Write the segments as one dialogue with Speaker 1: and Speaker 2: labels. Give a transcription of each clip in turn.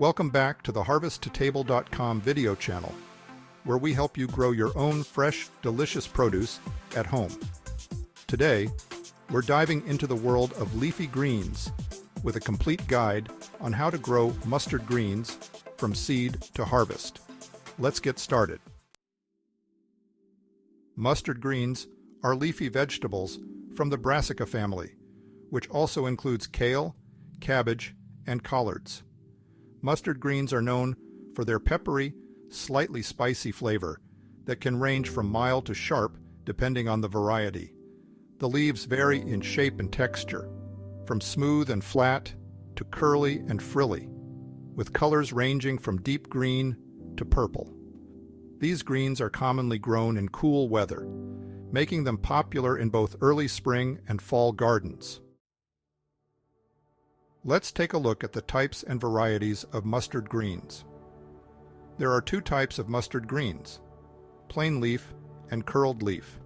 Speaker 1: Welcome back to the HarvestToTable.com video channel, where we help you grow your own fresh, delicious produce at home. Today, we're diving into the world of leafy greens with a complete guide on how to grow mustard greens from seed to harvest. Let's get started. Mustard greens are leafy vegetables from the Brassica family, which also includes kale, cabbage, and collards. Mustard greens are known for their peppery, slightly spicy flavor that can range from mild to sharp depending on the variety. The leaves vary in shape and texture, from smooth and flat to curly and frilly, with colors ranging from deep green to purple. These greens are commonly grown in cool weather, making them popular in both early spring and fall gardens. Let's take a look at the types and varieties of mustard greens. There are two types of mustard greens, plain leaf and curled leaf.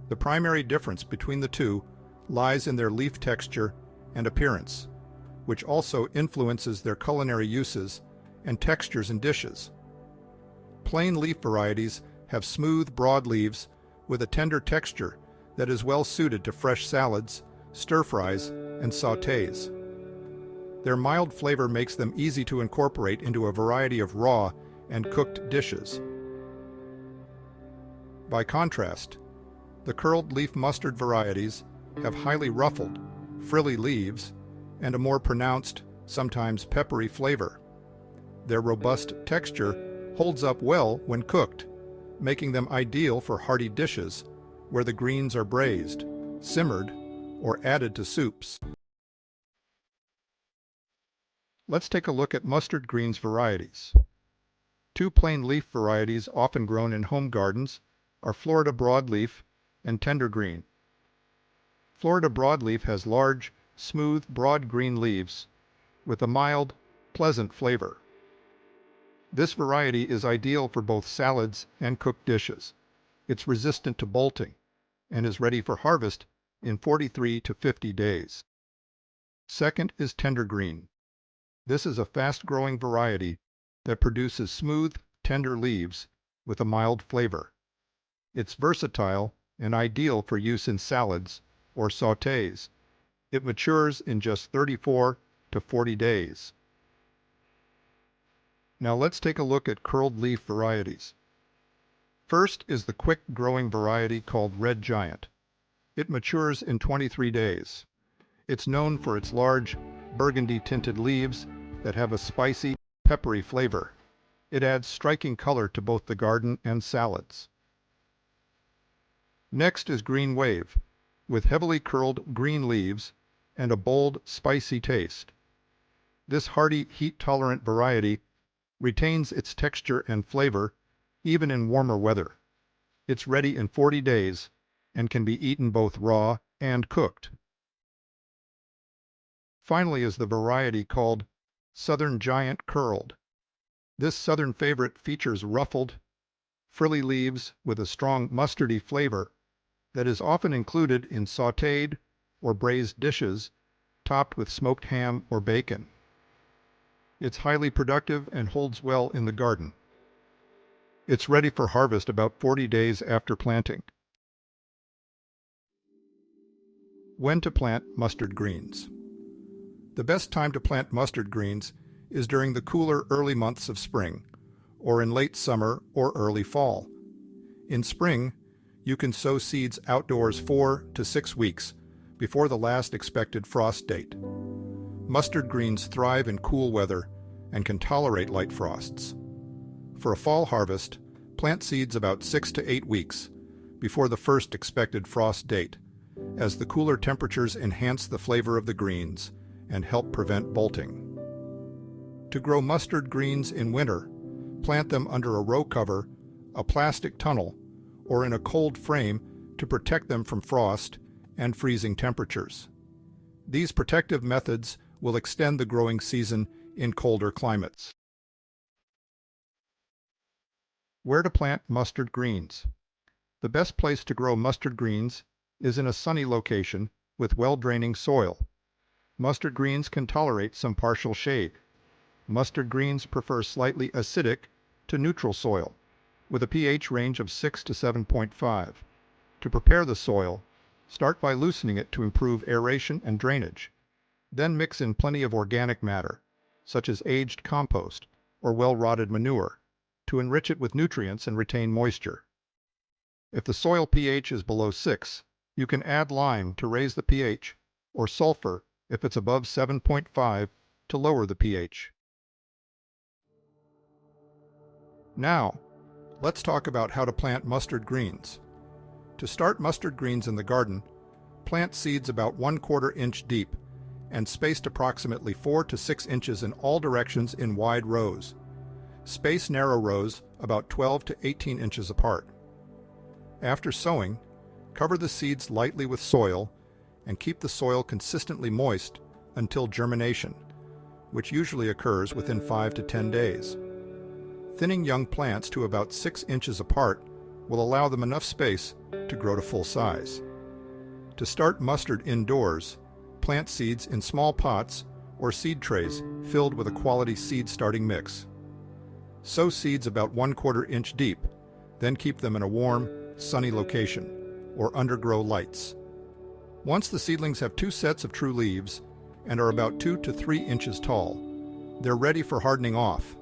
Speaker 1: The primary difference between the two lies in their leaf texture and appearance, which also influences their culinary uses and textures in dishes. Plain leaf varieties have smooth, broad leaves with a tender texture that is well suited to fresh salads, stir-fries, and sautés. Their mild flavor makes them easy to incorporate into a variety of raw and cooked dishes. By contrast, the curled leaf mustard varieties have highly ruffled, frilly leaves and a more pronounced, sometimes peppery flavor. Their robust texture holds up well when cooked, making them ideal for hearty dishes where the greens are braised, simmered, or added to soups. Let's take a look at mustard greens varieties. Two plain leaf varieties often grown in home gardens are Florida broadleaf and tender green. Florida broadleaf has large, smooth, broad green leaves with a mild, pleasant flavor. This variety is ideal for both salads and cooked dishes. It's resistant to bolting and is ready for harvest in 43 to 50 days. Second is tender green. This is a fast-growing variety that produces smooth, tender leaves with a mild flavor. It's versatile and ideal for use in salads or sautés. It matures in just 34 to 40 days. Now let's take a look at curled leaf varieties. First is the quick-growing variety called Red Giant. It matures in 23 days. It's known for its large, burgundy-tinted leaves that have a spicy, peppery flavor. It adds striking color to both the garden and salads. Next is Green Wave, with heavily curled green leaves and a bold, spicy taste. This hardy, heat-tolerant variety retains its texture and flavor even in warmer weather. It's ready in 40 days and can be eaten both raw and cooked. Finally is the variety called Southern Giant Curled. This southern favorite features ruffled, frilly leaves with a strong mustardy flavor that is often included in sautéed or braised dishes topped with smoked ham or bacon. It's highly productive and holds well in the garden. It's ready for harvest about 40 days after planting. When to plant mustard greens. The best time to plant mustard greens is during the cooler early months of spring, or in late summer or early fall. In spring, you can sow seeds outdoors 4 to 6 weeks before the last expected frost date. Mustard greens thrive in cool weather and can tolerate light frosts. For a fall harvest, plant seeds about 6 to 8 weeks before the first expected frost date, as the cooler temperatures enhance the flavor of the greens and help prevent bolting. To grow mustard greens in winter, plant them under a row cover, a plastic tunnel, or in a cold frame to protect them from frost and freezing temperatures. These protective methods will extend the growing season in colder climates. Where to plant mustard greens? The best place to grow mustard greens is in a sunny location with well-draining soil. Mustard greens can tolerate some partial shade. Mustard greens prefer slightly acidic to neutral soil, with a pH range of 6 to 7.5. To prepare the soil, start by loosening it to improve aeration and drainage. Then mix in plenty of organic matter, such as aged compost or well-rotted manure, to enrich it with nutrients and retain moisture. If the soil pH is below 6, you can add lime to raise the pH, or sulfur if it's above 7.5 to lower the pH. Now, let's talk about how to plant mustard greens. To start mustard greens in the garden, plant seeds about 1/4 inch deep and spaced approximately 4 to 6 inches in all directions in wide rows. Space narrow rows about 12 to 18 inches apart. After sowing, cover the seeds lightly with soil and keep the soil consistently moist until germination, which usually occurs within 5 to 10 days. Thinning young plants to about 6 inches apart will allow them enough space to grow to full size. To start mustard indoors, plant seeds in small pots or seed trays filled with a quality seed starting mix. Sow seeds about 1/4 inch deep, then keep them in a warm, sunny location or undergrow lights. Once the seedlings have 2 sets of true leaves and are about 2 to 3 inches tall, they're ready for hardening off,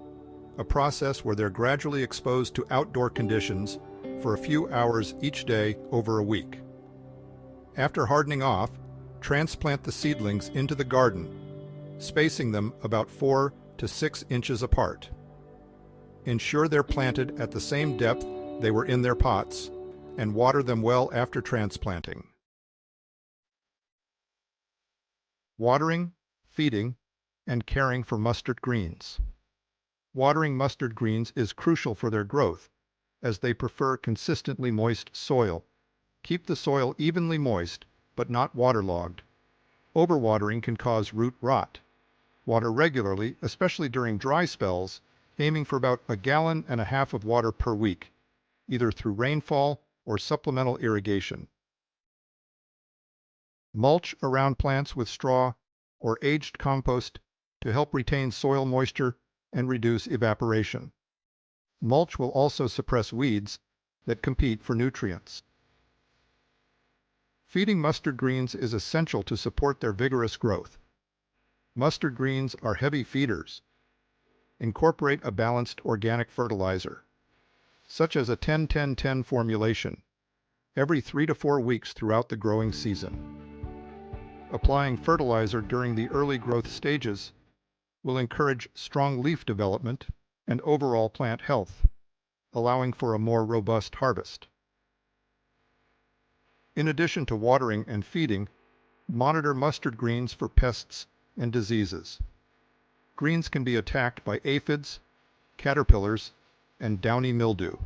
Speaker 1: a process where they're gradually exposed to outdoor conditions for a few hours each day over a week. After hardening off, transplant the seedlings into the garden, spacing them about 4 to 6 inches apart. Ensure they're planted at the same depth they were in their pots, and water them well after transplanting. Watering, feeding, and caring for mustard greens. Watering mustard greens is crucial for their growth, as they prefer consistently moist soil. Keep the soil evenly moist, but not waterlogged. Overwatering can cause root rot. Water regularly, especially during dry spells, aiming for about 1.5 gallons of water per week, either through rainfall or supplemental irrigation. Mulch around plants with straw or aged compost to help retain soil moisture and reduce evaporation. Mulch will also suppress weeds that compete for nutrients. Feeding mustard greens is essential to support their vigorous growth. Mustard greens are heavy feeders. Incorporate a balanced organic fertilizer, such as a 10-10-10 formulation, every 3 to 4 weeks throughout the growing season. Applying fertilizer during the early growth stages will encourage strong leaf development and overall plant health, allowing for a more robust harvest. In addition to watering and feeding, monitor mustard greens for pests and diseases. Greens can be attacked by aphids, caterpillars, and downy mildew.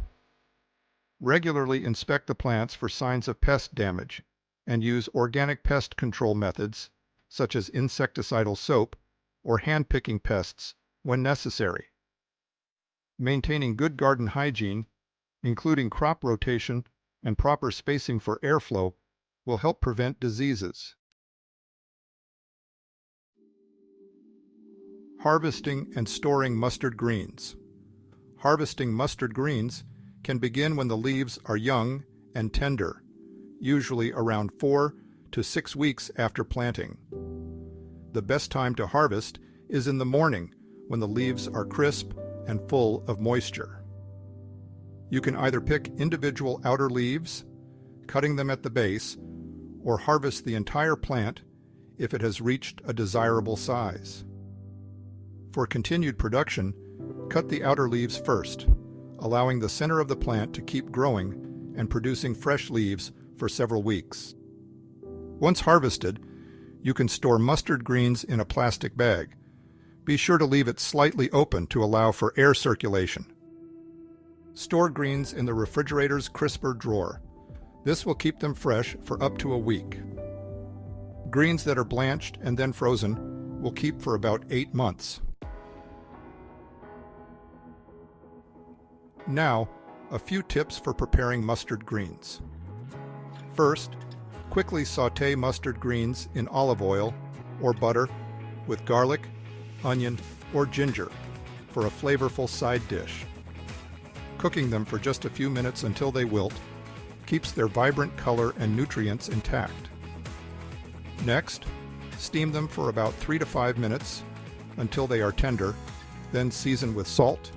Speaker 1: Regularly inspect the plants for signs of pest damage and use organic pest control methods such as insecticidal soap or hand-picking pests when necessary. Maintaining good garden hygiene, including crop rotation and proper spacing for airflow, will help prevent diseases. Harvesting and storing mustard greens. Harvesting mustard greens can begin when the leaves are young and tender, usually around 4 to 6 weeks after planting. The best time to harvest is in the morning when the leaves are crisp and full of moisture. You can either pick individual outer leaves, cutting them at the base, or harvest the entire plant if it has reached a desirable size. For continued production, cut the outer leaves first, allowing the center of the plant to keep growing and producing fresh leaves for several weeks. Once harvested, you can store mustard greens in a plastic bag. Be sure to leave it slightly open to allow for air circulation. Store greens in the refrigerator's crisper drawer. This will keep them fresh for up to a week. Greens that are blanched and then frozen will keep for about 8 months. Now, a few tips for preparing mustard greens. First, quickly sauté mustard greens in olive oil or butter with garlic, onion, or ginger for a flavorful side dish. Cooking them for just a few minutes until they wilt keeps their vibrant color and nutrients intact. Next, steam them for about 3 to 5 minutes until they are tender, then season with salt,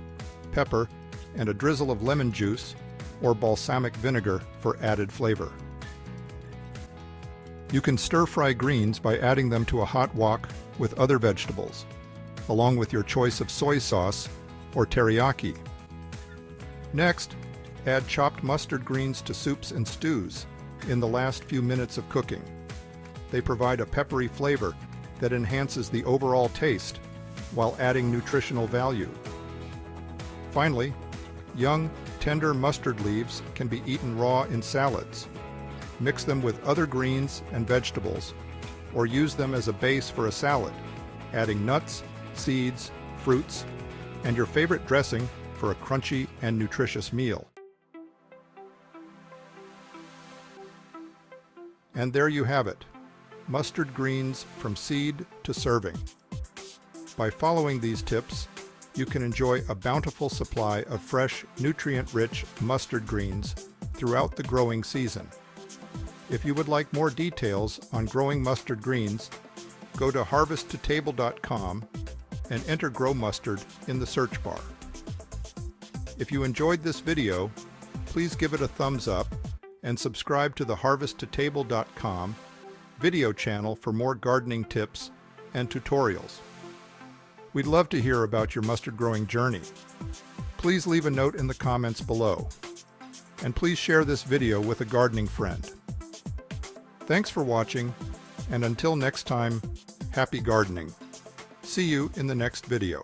Speaker 1: pepper, and a drizzle of lemon juice or balsamic vinegar for added flavor. You can stir-fry greens by adding them to a hot wok with other vegetables, along with your choice of soy sauce or teriyaki. Next, add chopped mustard greens to soups and stews in the last few minutes of cooking. They provide a peppery flavor that enhances the overall taste while adding nutritional value. Finally, young, tender mustard leaves can be eaten raw in salads. Mix them with other greens and vegetables, or use them as a base for a salad, adding nuts, seeds, fruits, and your favorite dressing for a crunchy and nutritious meal. And there you have it, mustard greens from seed to serving. By following these tips, you can enjoy a bountiful supply of fresh, nutrient-rich mustard greens throughout the growing season. If you would like more details on growing mustard greens, go to harvesttotable.com and enter Grow Mustard in the search bar. If you enjoyed this video, please give it a thumbs up and subscribe to the harvesttotable.com video channel for more gardening tips and tutorials. We'd love to hear about your mustard growing journey. Please leave a note in the comments below. And please share this video with a gardening friend. Thanks for watching, and until next time, happy gardening. See you in the next video.